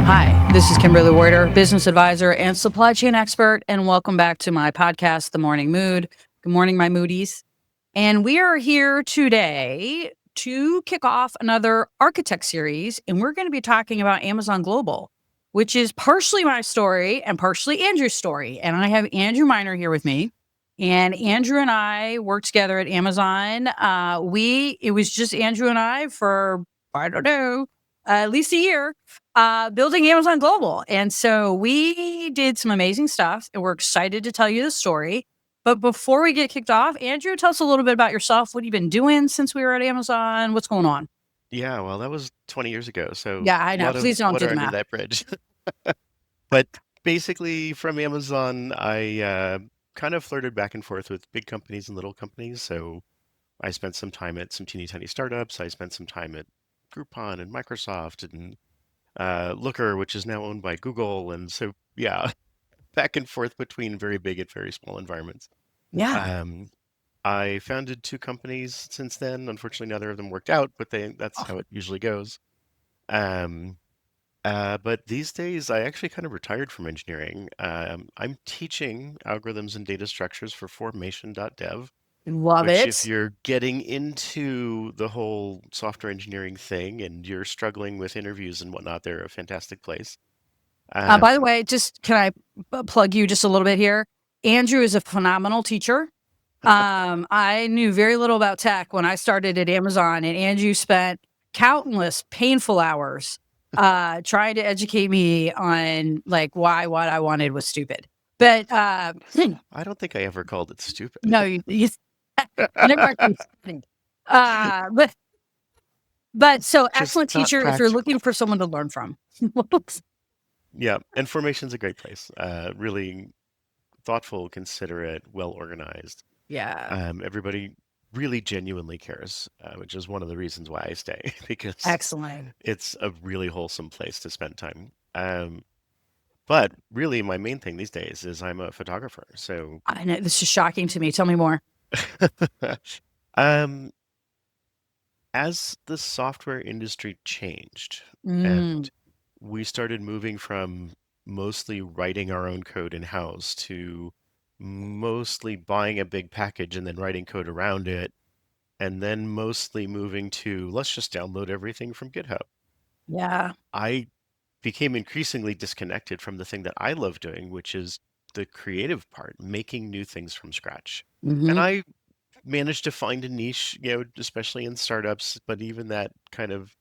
Hi, this is Kimberly Warder, business advisor and supply chain expert, and welcome back to my podcast, The Morning Mood. Good morning, my moodies. And we are here today to kick off another architect series, and we're going to be talking about Amazon Global, which is partially my story and partially Andrew's story. And I have Andrew Miner here with me. And Andrew and I worked together at Amazon. It was just Andrew and I for, I don't know, at least a year building Amazon Global. And so we did some amazing stuff, and we're excited to tell you the story. But before we get kicked off, Andrew, tell us a little bit about yourself. What have you been doing since we were at Amazon? What's going on? Yeah, well, that was 20 years ago, so Yeah, I a know. lot of Please don't do water the under math. that bridge. But basically, from Amazon, I kind of flirted back and forth with big companies and little companies. So I spent some time at some teeny tiny startups. I spent some time at Groupon and Microsoft and Looker, which is now owned by Google. And so, yeah, back and forth between very big and very small environments. Yeah. Um, I founded two companies since then. Unfortunately, neither of them worked out, but that's Oh, how it usually goes. Um, but these days, I actually kind of retired from engineering. I'm teaching algorithms and data structures for formation.dev, love which, if it. you're getting into the whole software engineering thing and you're struggling with interviews and whatnot, they're a fantastic place. By the Um, way, just can I plug you just a little bit here? Andrew is a phenomenal teacher. I knew very little about tech when I started at Amazon, and Andrew spent countless painful hours trying to educate me on like why what I wanted was stupid. But I don't think I ever called it stupid. no, you never actually studied. Uh, but but so Just excellent not teacher if you're looking practical. for someone to learn from. Yeah, and formation's a great place. Really thoughtful, considerate, well organized. Yeah, Everybody really genuinely cares, which is one of the reasons why I stay because excellent. it's a really wholesome place to spend time. But really, my main thing these days is I'm a photographer. So, I know this is shocking to me. Tell me more. um, as the software industry changed Mm, and we started moving from mostly writing our own code in-house to mostly buying a big package and then writing code around it, and then mostly moving to let's just download everything from GitHub. yeah. I became increasingly disconnected from the thing that I love doing, which is the creative part, making new things from scratch. And Hmm. I managed to find a niche, especially in startups, but even that kind of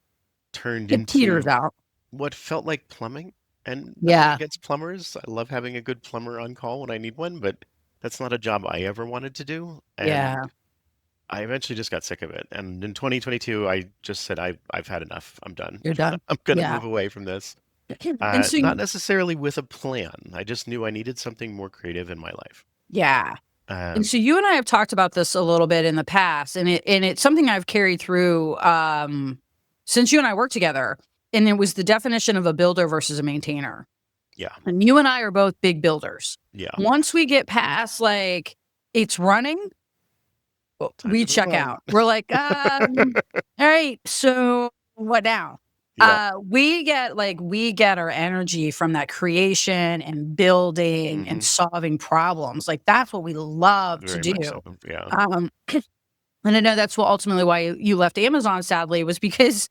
turned It peters into out. what felt like plumbing. And nothing Yeah, against plumbers. I love having a good plumber on call when I need one, but that's not a job I ever wanted to do. And yeah. I eventually just got sick of it. And in 2022, I just said, I've had enough. I'm done. You're done. I'm going to Yeah. move away from this. And so, Not necessarily with a plan. I just knew I needed something more creative in my life. yeah. And Um, so you and I have talked about this a little bit in the past, and it's something I've carried through since you and I worked together. And it was the definition of a builder versus a maintainer. yeah, And you and I are both big builders. yeah. Once we get past like it's running, Time we to move check on. out. We're like, all right, so what now? Yeah. We get our energy from that creation and building and Hmm. solving problems. Like that's what we love to Very do. much so. Yeah. Um, and I know that's what ultimately why you left Amazon, sadly, was because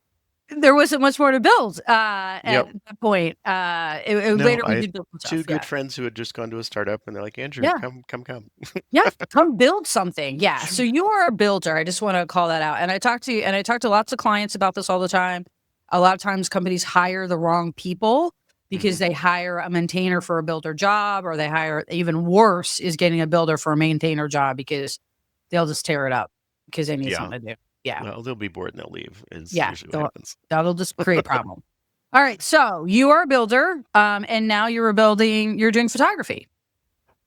there wasn't much more to build at Yep. that point. No, Later we I had did build some two stuff. good Yeah. friends who had just gone to a startup, and they're like, Andrew, Yeah. come. Yeah, come build something. Yeah. So you are a builder. I just want to call that out. And I talk to lots of clients about this all the time. A lot of times companies hire the wrong people Hmm. because they hire a maintainer for a builder job, or they hire, even worse is getting a builder for a maintainer job because they'll just tear it up because they need Yeah. something to do. Yeah. Well, they'll be bored and they'll leave, is Yeah. usually what happens. That'll just create problem. All right. So you are a builder, and now you're doing photography.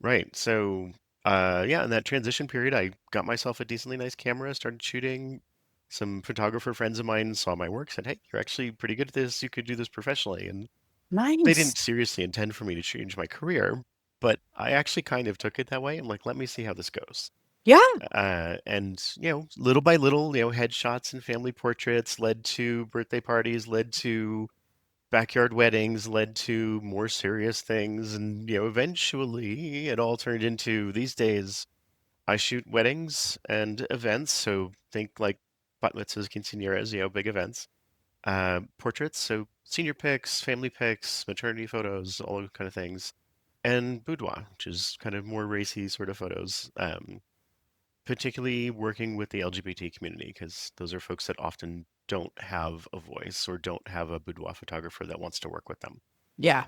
Right. So, yeah, in that transition period, I got myself a decently nice camera, started shooting. Some photographer friends of mine saw my work, said, "Hey, you're actually pretty good at this. You could do this professionally." And they Nice. didn't seriously intend for me to change my career, but I actually kind of took it that way. I'm like, let me see how this goes. Yeah. And little by little, headshots and family portraits led to birthday parties, led to backyard weddings led to more serious things, and eventually it all turned into these days I shoot weddings and events, so think like bat mitzvahs, quinceañeras, big events. Portraits, so senior pics, family pics, maternity photos, all those kind of things, and boudoir, which is kind of more racy sort of photos. Particularly working with the LGBT community, because those are folks that often don't have a voice or don't have a boudoir photographer that wants to work with them. Yeah.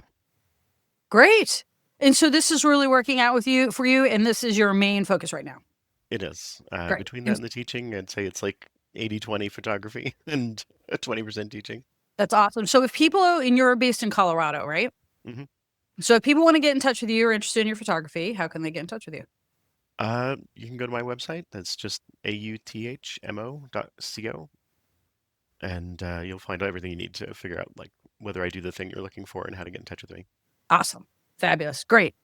Great. And so this is really working out for you, and this is your main focus right now. It is. Great. Between that and the teaching, I'd say it's like 80-20 photography and 20% teaching. That's awesome. So if people, and you're based in Colorado, right? Mm-hmm. So if people want to get in touch with you or interested in your photography, how can they get in touch with you? You can go to my website. That's just authmo.co, and you'll find out everything you need to figure out like whether I do the thing you're looking for and how to get in touch with me. Awesome. Fabulous. Great.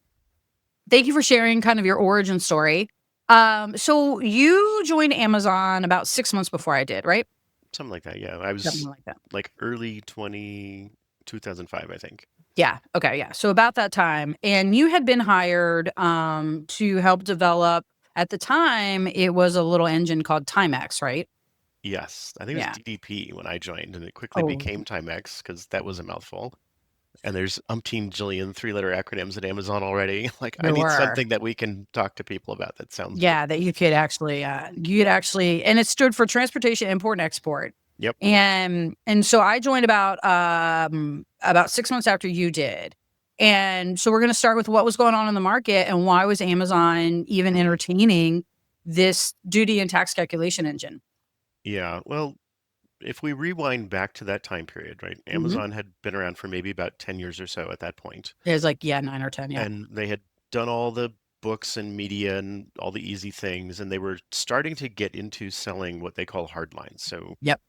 Thank you for sharing kind of your origin story. So you joined Amazon about 6 months before I did, right? Something like that. Yeah, I was Something like that. like early 2005, I think. Yeah. Okay. Yeah. So about that time, and you had been hired to help develop. At the time, it was a little engine called Timex, right? Yes, I think it was Yeah. DDP when I joined, and it quickly Oh, became Timex because that was a mouthful. And there's umpteen jillion three-letter acronyms at Amazon already. Like, I there need were. something that we can talk to people about that sounds good. Yeah, that you could actually, and it stood for transportation, import, and export. Yep. And so I joined about 6 months after you did. And so we're going to start with what was going on in the market and why was Amazon even entertaining this duty and tax calculation engine? Yeah. Well, if we rewind back to that time period, right? Mm-hmm. Amazon had been around for maybe about 10 years or so at that point, It was like, yeah, 9 or 10. Yeah. and they had done all the books and media and all the easy things, and they were starting to get into selling what they call hard lines. So Yep.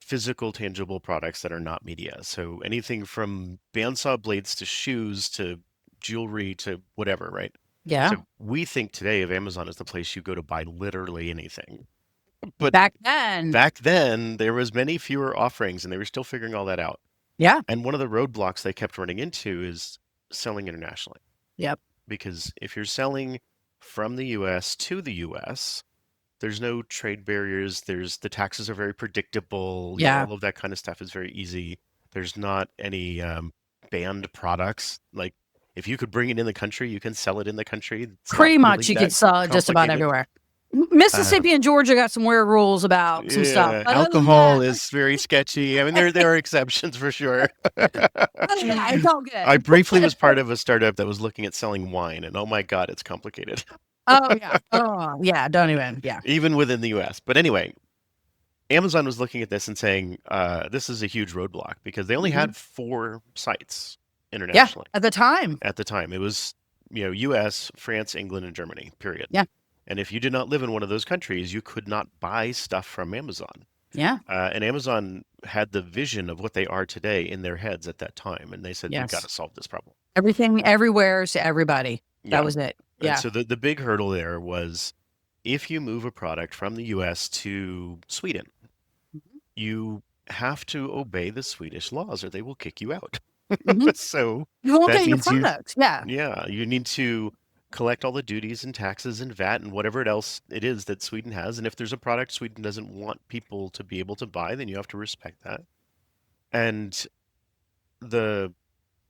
physical, tangible products that are not media. So anything from bandsaw blades to shoes to jewelry to whatever, right? Yeah. So we think today of Amazon as the place you go to buy literally anything. But Back then. back then, there was many fewer offerings, and they were still figuring all that out. Yeah. And one of the roadblocks they kept running into is selling internationally. Yep. Because if you're selling from the US to the US, there's no trade barriers. The taxes are very predictable. Yeah. All of that kind of stuff is very easy. There's not any banned products. Like if you could bring it in the country, you can sell it in the country. It's not Pretty really much you could that sell it just about complicated. everywhere. Um, Mississippi and Georgia got some weird rules about some stuff. yeah, But other than alcohol that, is very sketchy. I mean, there are exceptions for sure. it's all I good. briefly was part of a startup that was looking at selling wine, and oh my God, it's complicated, Oh yeah. Oh yeah. Don't even. Yeah. even within the US. But anyway, Amazon was looking at this and saying, this is a huge roadblock because they only Mhm. had 4 sites Yeah. internationally At the time. at the time. It was, US, France, England, and Germany, period. Yeah. And if you did not live in one of those countries, you could not buy stuff from Amazon. Yeah. And Amazon had the vision of what they are today in their heads at that time. And they said, we've got Yes. to solve this problem. Everything, everywhere to everybody. That Yeah. was it. And Yeah. so the big hurdle there was if you move a product from the US to Sweden, Mhm. you have to obey the Swedish laws or they will kick you out. Mhm. So You won't that get your means products. Yeah. you need to collect all the duties and taxes and VAT and whatever else it is that Sweden has. And if there's a product Sweden doesn't want people to be able to buy, then you have to respect that. And the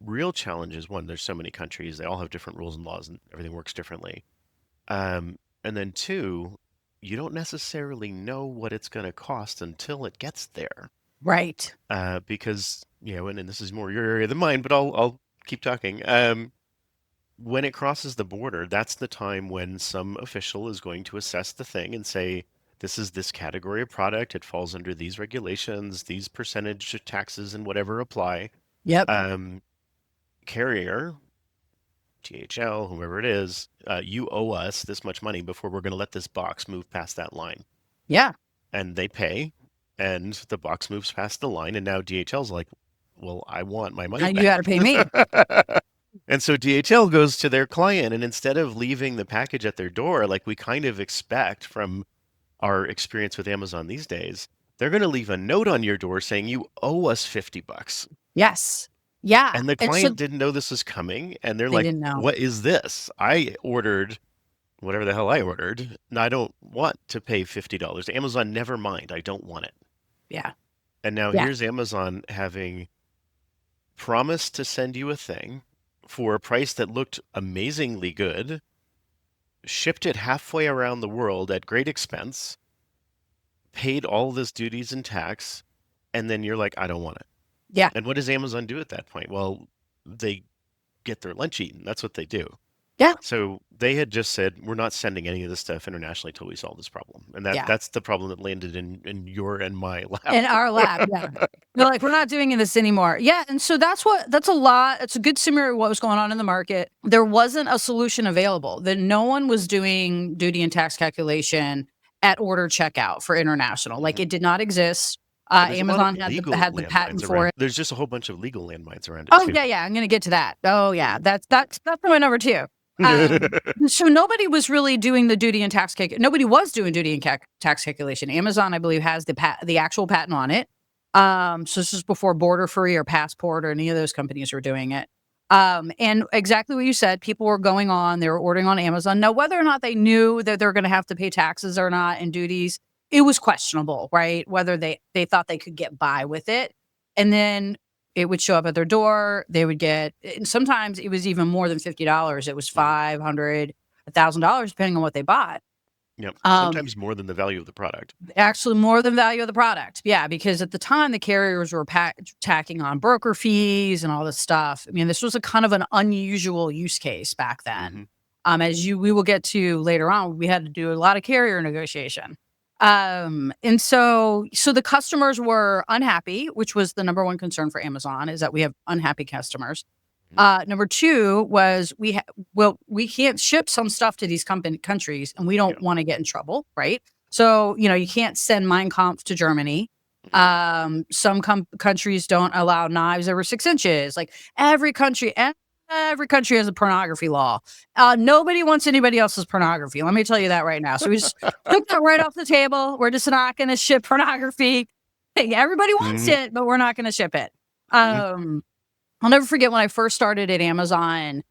real challenge is one, there's so many countries, they all have different rules and laws and everything works differently. And then two, you don't necessarily know what it's going to cost until it gets there. Right. Because, and this is more your area than mine, but I'll keep talking. When it crosses the border, that's the time when some official is going to assess the thing and say, this is this category of product. It falls under these regulations, these percentage of taxes and whatever apply. Yep. Carrier, DHL, whoever it is, you owe us this much money before we're going to let this box move past that line. Yeah. And they pay, and the box moves past the line, and now DHL's like, well, I want my money Now you back. got to pay me. And so DHL goes to their client, and instead of leaving the package at their door, like we kind of expect from our experience with Amazon these days, they're going to leave a note on your door saying you owe us $50. Yes. Yeah. And the And so client didn't know this was coming, and they're they like, didn't know. "What is this? I ordered whatever the hell I ordered, and I don't want to pay $50. Amazon, never mind, I don't want it." Yeah. And now Yeah. here's Amazon having promised to send you a thing for a price that looked amazingly good, shipped it halfway around the world at great expense, paid all this duties and tax, and then you're like, "I don't want it." Yeah. And what does Amazon do at that point? Well, they get their lunch eaten. That's what they do. Yeah. So they had just said, "We're not sending any of this stuff internationally till we solve this problem." And Yeah. that's the problem that landed in your and my lap. In our lab. Yeah. They're like, we're not doing this anymore. Yeah. And so that's a lot. It's a good summary of what was going on in the market. There wasn't a solution available, that no one was doing duty and tax calculation at order checkout for international. Like, Mhm. it did not exist. And there's a lot of Amazon legal had the patent landmines for around. it. There's just a whole bunch of legal landmines around it Oh too. yeah, yeah. I'm gonna get to that. Oh yeah, that's my number two. So nobody was really doing the duty and tax nobody was doing duty and tax calculation. Amazon, I believe, has the actual patent on it. So this is before Border Free or Passport or any of those companies were doing it. And exactly what you said, people were going on, they were ordering on Amazon. Now, whether or not they knew that they're going to have to pay taxes or not and duties, it was questionable, right? Whether they thought they could get by with it. And then it would show up at their door. They would get, and sometimes it was even more than $50. It was $500, $1,000, depending on what they bought. Yep. Sometimes more than the value of the product. Actually, more than value of the product. Yeah, because at the time the carriers were tacking on broker fees and all this stuff. I mean, this was a kind of an unusual use case back then. We will get to later on, we had to do a lot of carrier negotiation. And so the customers were unhappy, which was the number one concern for Amazon, is that we have unhappy customers. Number two was we can't ship some stuff to these countries, and we don't want to get in trouble, right? So, you can't send Mein Kampf to Germany. Some countries don't allow knives over 6 inches. Like, every country has a pornography law. Nobody wants anybody else's pornography. Let me tell you that right now. So we just took that right off the table. We're just not going to ship pornography. Everybody wants it, but we're not going to ship it. I'll never forget when I first started at Amazon.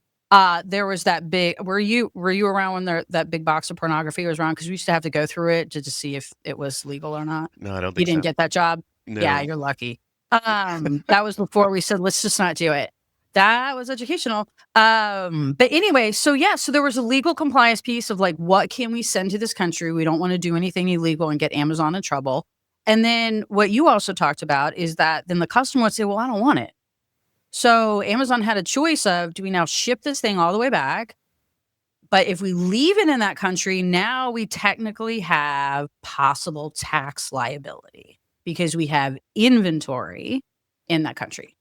There was that big. Were you around when that big box of pornography was around? Because we used to have to go through it to see if it was legal or not. No, I don't You think so. didn't get that job? No. Yeah, you're lucky. That was before we said, let's just not do it. That was educational. But anyway, so there was a legal compliance piece of, like, what can we send to this country? We don't want to do anything illegal and get Amazon in trouble. And then what you also talked about is that then the customer would say, well, I don't want it. So Amazon had a choice of, do we now ship this thing all the way back? But if we leave it in that country, now we technically have possible tax liability because we have inventory in that country.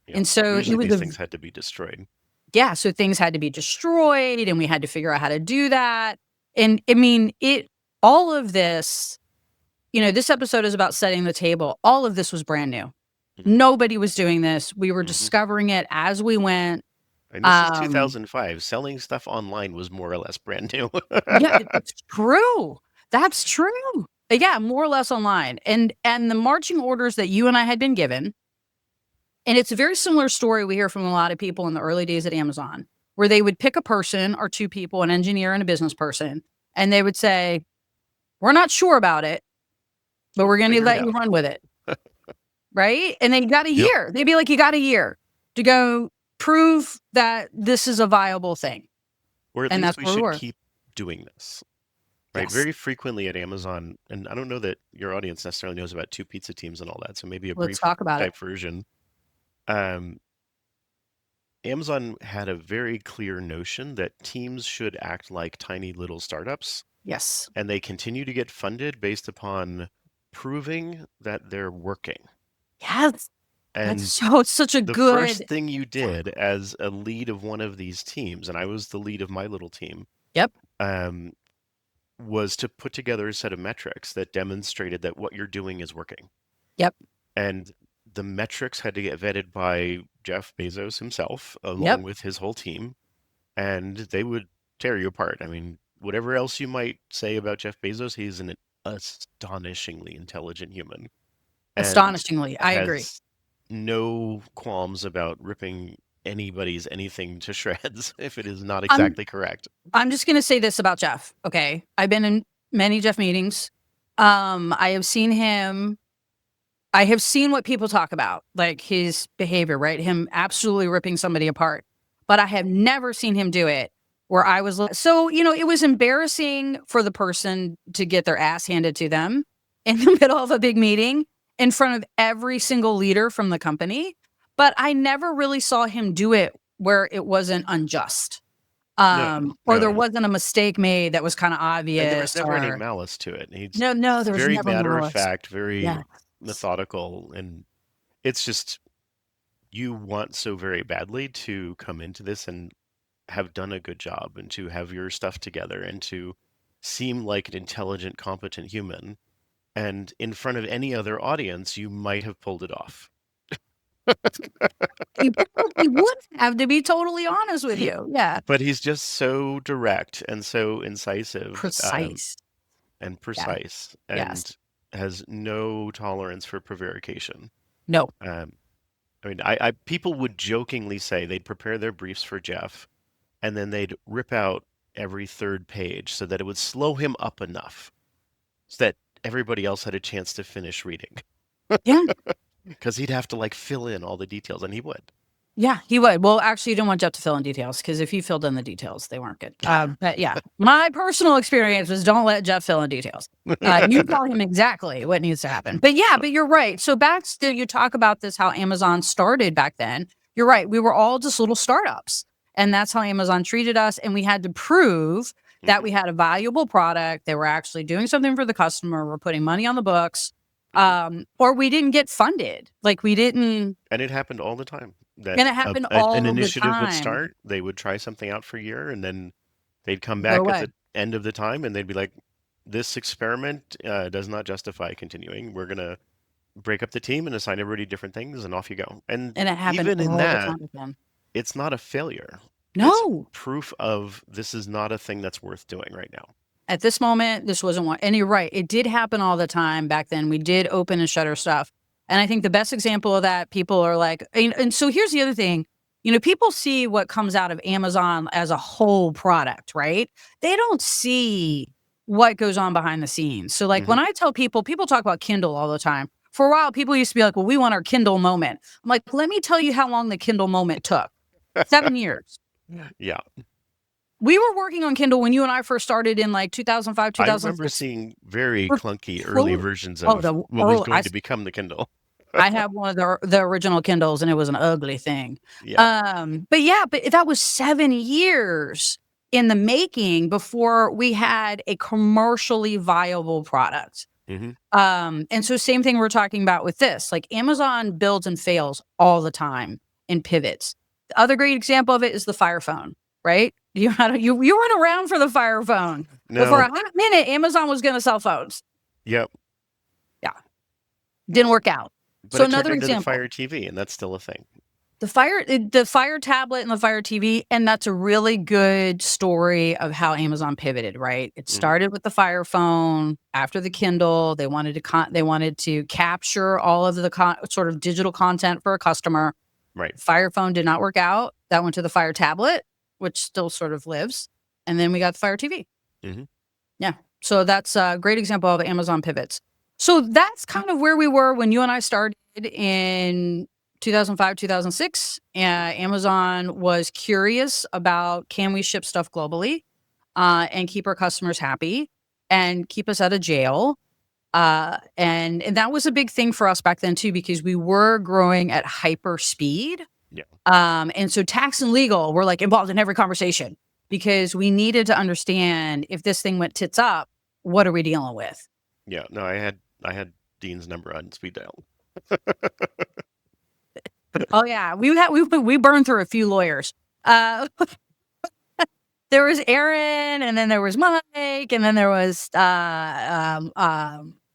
Yeah. And so usually these things had to be destroyed. Yeah, so things had to be destroyed, and we had to figure out how to do that. And I mean, all of this, this episode is about setting the table. All of this was brand new. Nobody was doing this. We were discovering it as we went. And this is 2005. Selling stuff online was more or less brand new. Yeah, it's true. That's true. Yeah, more or less online. And the marching orders that you and I had been given, and it's a very similar story we hear from a lot of people in the early days at Amazon, where they would pick a person or two people, an engineer and a business person, and they would say, we're not sure about it, but we're going to let you run with it. Right? And then you got a year. They'd be like, you got a year to go prove that this is a viable thing. Or at least we should keep doing this. Right? Yes. Very frequently at Amazon, and I don't know that your audience necessarily knows about two pizza teams and all that, so maybe Let's talk about brief version. Amazon had a very clear notion that teams should act like tiny little startups. Yes. And they continue to get funded based upon proving that they're working. Yes. And it's such a the first thing you did as a lead of one of these teams, and I was the lead of my little team. Yep. Was to put together a set of metrics that demonstrated that what you're doing is working. Yep. And the metrics had to get vetted by Jeff Bezos himself, along with his whole team, and they would tear you apart. I mean, whatever else you might say about Jeff Bezos, he's an astonishingly intelligent human. Astonishingly, I agree. no qualms about ripping anybody's anything to shreds if it is not I'm exactly correct. I'm just gonna say this about Jeff. Okay, I've been in many Jeff meetings. I have seen him. I have seen what people talk about, like his behavior, right? Him absolutely ripping somebody apart. But I have never seen him do it where I was so, it was embarrassing for the person to get their ass handed to them in the middle of a big meeting in front of every single leader from the company. But I never really saw him do it where it wasn't unjust. No, Or there no. wasn't a mistake made that was kind of And there was obvious never any or malice to it. He's no, there was very never matter of malice. fact, very Yeah. methodical, and it's just you want so very badly to come into this and have done a good job and to have your stuff together and to seem like an intelligent, competent human. And in front of any other audience, you might have pulled it off. He probably would have, to be totally honest with you. Yeah. But he's just so direct and so incisive, Precise. and Yeah. precise Yes. and has no tolerance for prevarication. No. Um, I people would jokingly say they'd prepare their briefs for Jeff, and then they'd rip out every third page so that it would slow him up enough so that everybody else had a chance to finish reading. Yeah. Because he'd have to like fill in all the details, and he would. Yeah, he would. Well, actually, you didn't want Jeff to fill in details because if he filled in the details, they weren't good. But yeah, my personal experience was don't let Jeff fill in details. You tell him exactly what needs to happen. But yeah, but you're right. So back to you talk about this, how Amazon started back then. You're right. We were all just little startups. And that's how Amazon treated us. And we had to prove that we had a valuable product. They were actually doing something for the customer. We're putting money on the books. Or we didn't get funded. Like we didn't. And it happened all the time. That And it happened all an the initiative would time. start, they would try something out for a year, and then they'd come Go back at away. the end of the time, and they'd be like, "This experiment does not justify continuing. We're gonna break up the team and assign everybody different things, and off you go." And And it happened even in all the that, time with them. it's not a failure. It's No. proof of this is not a thing that's worth doing right now. At this moment, this wasn't one. And you're right. It did happen all the time back then. We did open and shutter stuff. And I think the best example of that, people are like, and so here's the other thing. People see what comes out of Amazon as a whole product, right? They don't see what goes on behind the scenes. So, like, Mhm. when I tell people talk about Kindle all the time. For a while, people used to be like, well, we want our Kindle moment. I'm like, let me tell you how long the Kindle moment took 7 years. Yeah, We were working on Kindle when you and I first started in like 2005, I remember 2006. seeing very We're clunky early close. versions Oh, of the what was early, going to become the Kindle. I have one of the original Kindles, and it was an ugly thing. Yeah. But yeah, but that was 7 years in the making before we had a commercially viable product. Hmm. And so same thing we're talking about with this. Like Amazon builds and fails all the time in pivots. The other great example of it is the Fire Phone, right? You weren't around for the Fire Phone. But for No. a hot minute, Amazon was going to sell phones. Yep. Yeah. Didn't work out. But So it turned another into the example. Fire TV, and that's still a thing. The Fire tablet and the Fire TV, and that's a really good story of how Amazon pivoted, right? It started with the Fire Phone. After the Kindle, they wanted to capture all of the sort of digital content for a customer. Right. Fire Phone did not work out. That went to the Fire tablet, which still sort of lives, and then we got the Fire TV. Mhm. Yeah, so that's a great example of Amazon pivots. So that's kind of where we were when you and I started in 2005, 2006. Amazon was curious about, can we ship stuff globally and keep our customers happy and keep us out of jail? And that was a big thing for us back then too, because we were growing at hyper speed. Yeah. And so tax and legal were like involved in every conversation because we needed to understand if this thing went tits up, what are we dealing with? Yeah. No, I had Dean's number on speed dial. Oh yeah, we burned through a few lawyers. There was Aaron, and then there was Mike, and then there was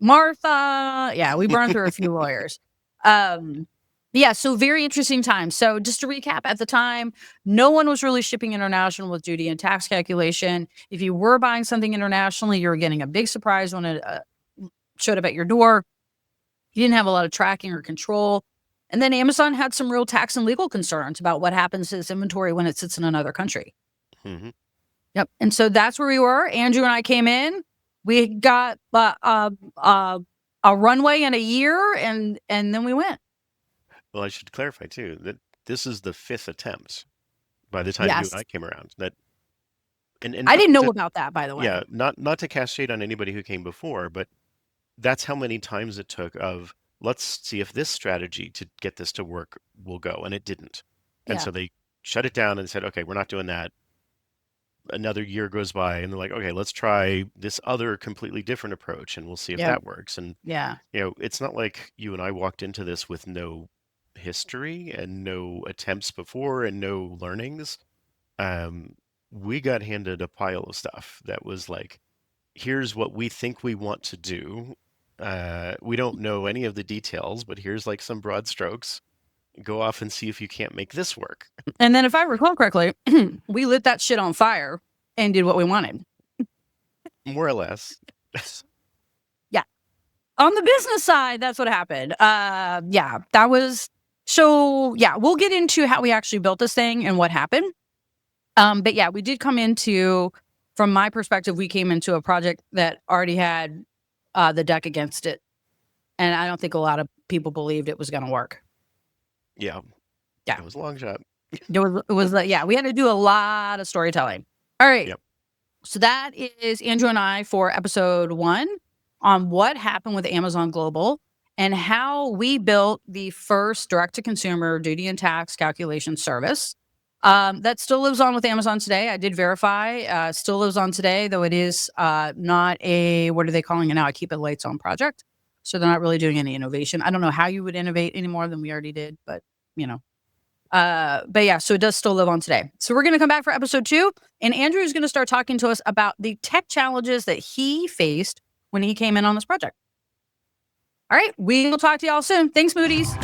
Martha. Yeah, we burned through a few lawyers. Yeah, so very interesting time. So just to recap, at the time, no one was really shipping international with duty and tax calculation. If you were buying something internationally, you were getting a big surprise when it showed up at your door. You didn't have a lot of tracking or control. And then Amazon had some real tax and legal concerns about what happens to this inventory when it sits in another country. Mm-hmm. Yep. And so that's where we were. Andrew and I came in. We got a runway in a year, and then we went. Well, I should clarify too that this is the 5th attempt by the time you and Yes. I came around. That and I not didn't know to, about that, by the way. yeah, not to cast shade on anybody who came before, but that's how many times it took of let's see if this strategy to get this to work will go, and it didn't. And Yeah. so they shut it down and said, okay, we're not doing that. Another year goes by and they're like, okay, let's try this other completely different approach and we'll see if Yeah. that works. And Yeah. it's not like you and I walked into this with no history and no attempts before and no learnings. We got handed a pile of stuff that was like, here's what we think we want to do. We don't know any of the details, but here's like some broad strokes. Go off and see if you can't make this work. And then if I recall correctly, we lit that shit on fire and did what we wanted. More or less. Yeah. On the business side, that's what happened. Yeah, that was so yeah, we'll get into how we actually built this thing and what happened. But yeah, we did come into, from my perspective, we came into a project that already had the deck against it. And I don't think a lot of people believed it was going to work. Yeah. Yeah. It was a long shot. It was like, yeah, we had to do a lot of storytelling. All right. Yep. So that is Andrew and I for episode 1 on what happened with Amazon Global and how we built the first direct-to-consumer duty and tax calculation service. That still lives on with Amazon today. I did verify. Still lives on today, though it is not a, what are they calling it now? I keep it lights on project. So they're not really doing any innovation. I don't know how you would innovate any more than we already did, but you know. But yeah, so it does still live on today. So we're going to come back for episode 2, and Andrew is going to start talking to us about the tech challenges that he faced when he came in on this project. All right, we will talk to y'all soon. Thanks, Moody's.